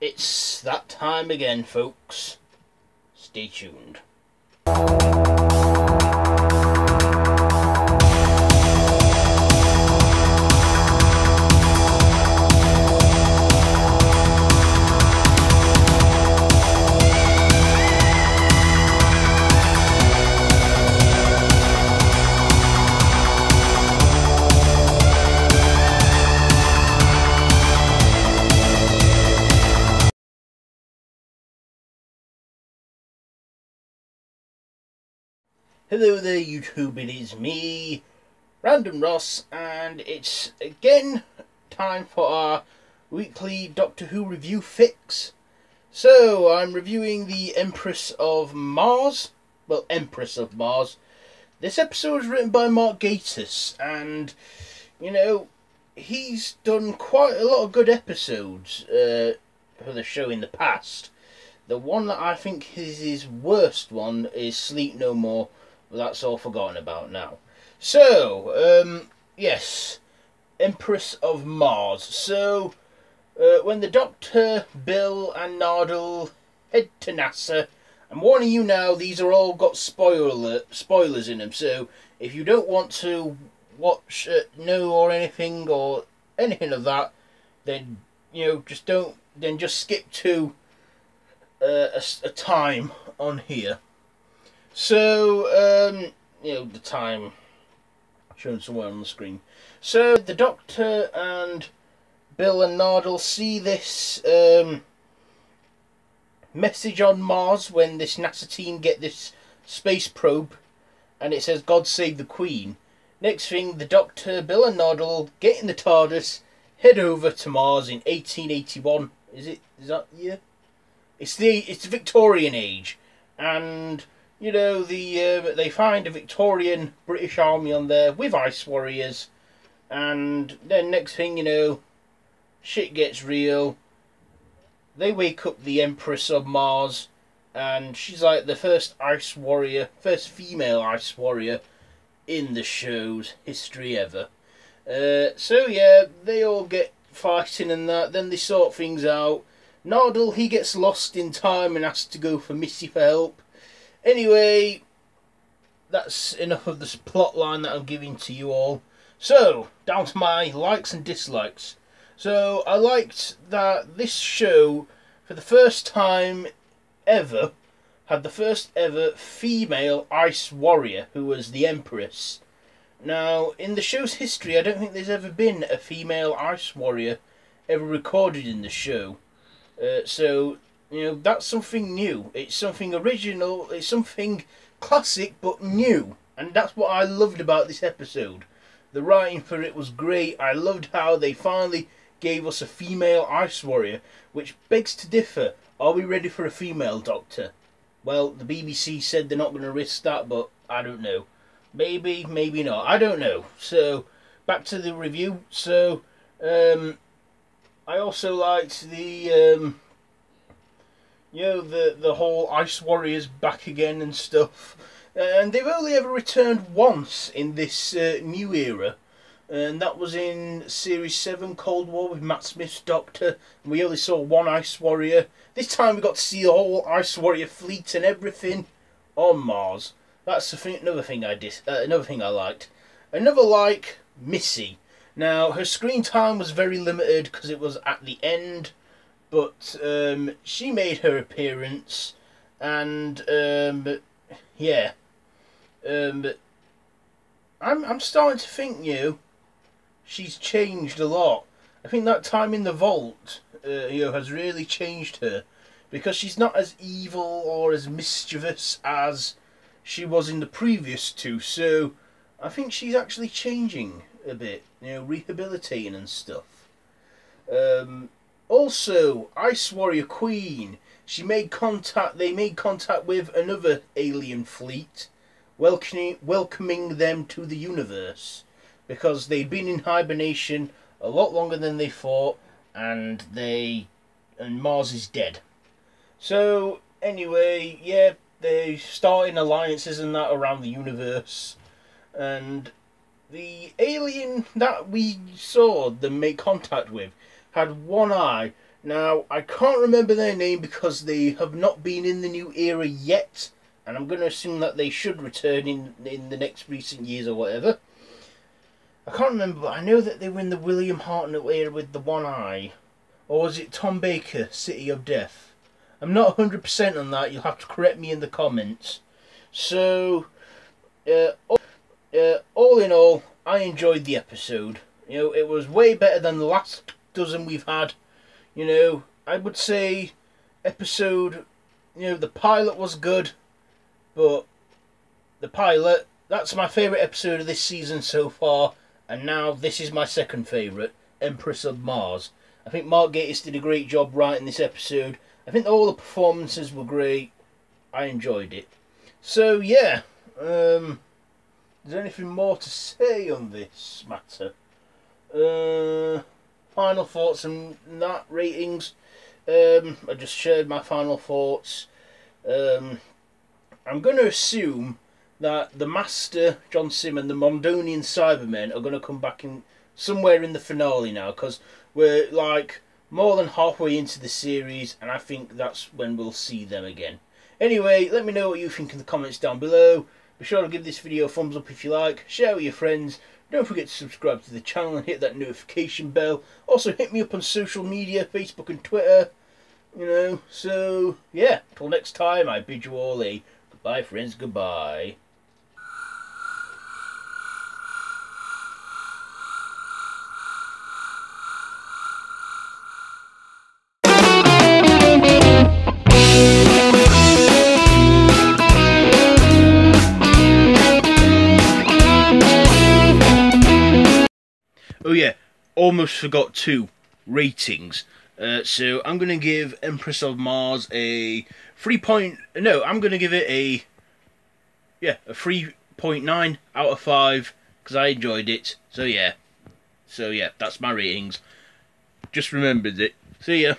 It's that time again, folks. Stay tuned. Hello there YouTube, it is me, Random Ross, and it's again time for our weekly Doctor Who review fix. So, I'm reviewing the Empress of Mars, well, Empress of Mars. This episode is written by Mark Gatiss, and, you know, he's done quite a lot of good episodes for the show in the past. The one that I think is his worst one is Sleep No More. Well, that's all forgotten about now. So, yes, Empress of Mars. So, when the Doctor, Bill and Nadole head to NASA, I'm warning you now, these are all got spoilers in them. So, if you don't want to watch, know or anything of that, then, you know, just skip to a time on here. So, you know, the time shown somewhere on the screen. So, the Doctor and Bill and Nadole see this message on Mars when this NASA team get this space probe, and it says, "God save the Queen." Next thing, the Doctor, Bill and Nadole get in the TARDIS, head over to Mars in 1881. Is that year? It's the Victorian age, and you know, they find a Victorian British army on there with ice warriors, and then next thing you know, shit gets real. They wake up the Empress of Mars, and she's like the first female ice warrior in the show's history ever. So yeah, they all get fighting and that, then they sort things out. Nadole, he gets lost in time and has to go for Missy for help. Anyway, that's enough of this plot line that I'm giving to you all. So, down to my likes and dislikes. So, I liked that this show, for the first time ever, had the first ever female ice warrior, who was the Empress. Now, in the show's history, I don't think there's ever been a female ice warrior ever recorded in the show. So, you know, that's something new. It's something original. It's something classic but new. And that's what I loved about this episode. The writing for it was great. I loved how they finally gave us a female ice warrior. Which begs to differ. Are we ready for a female Doctor? Well, the BBC said they're not going to risk that, but I don't know. Maybe, maybe not. I don't know. So, back to the review. So, I also liked the you know, the whole Ice Warriors back again and stuff. And they've only ever returned once in this new era. And that was in Series 7, Cold War, with Matt Smith's Doctor. And we only saw one Ice Warrior. This time we got to see the whole Ice Warrior fleet and everything on Mars. That's another thing I liked. Another like, Missy. Now, her screen time was very limited because it was at the end. But she made her appearance, and yeah, I'm starting to think, you know, she's changed a lot. I think that time in the vault, you know, has really changed her, because she's not as evil or as mischievous as she was in the previous two. So I think she's actually changing a bit, you know, rehabilitating and stuff. Also, Ice Warrior Queen, they made contact with another alien fleet, welcoming them to the universe, because they'd been in hibernation a lot longer than they thought, and Mars is dead. So, anyway, yeah, they're starting alliances and that around the universe, and the alien that we saw them make contact with had one eye. Now, I can't remember their name because they have not been in the new era yet, and I'm going to assume that they should return in the next recent years or whatever. I can't remember, but I know that they were in the William Hartnell era with the one eye. Or was it Tom Baker, City of Death? I'm not 100% on that, you'll have to correct me in the comments. So, all in all, I enjoyed the episode. You know, it was way better than the last dozen we've had. You know, I would say episode, you know, the pilot was good, but the pilot, that's my favourite episode of this season so far, and now this is my second favourite, Empress of Mars. I think Mark Gatiss did a great job writing this episode. I think all the performances were great. I enjoyed it. So, yeah, is there anything more to say on this matter? Final thoughts and that, ratings. I just shared my final thoughts. I'm going to assume that the Master, John Sim, and the Mondonian Cybermen are going to come back in somewhere in the finale now, because we're like more than halfway into the series, and I think that's when we'll see them again. Anyway, let me know what you think in the comments down below. Be sure to give this video a thumbs up if you like, share with your friends. Don't forget to subscribe to the channel and hit that notification bell. Also hit me up on social media, Facebook and Twitter. You know, so yeah, till next time, I bid you all a goodbye friends, goodbye. Oh yeah, almost forgot two ratings. So I'm going to give Empress of Mars a 3 point... No, I'm going to give it a 3.9 out of 5 because I enjoyed it. So yeah, that's my ratings. Just remembered it. See ya.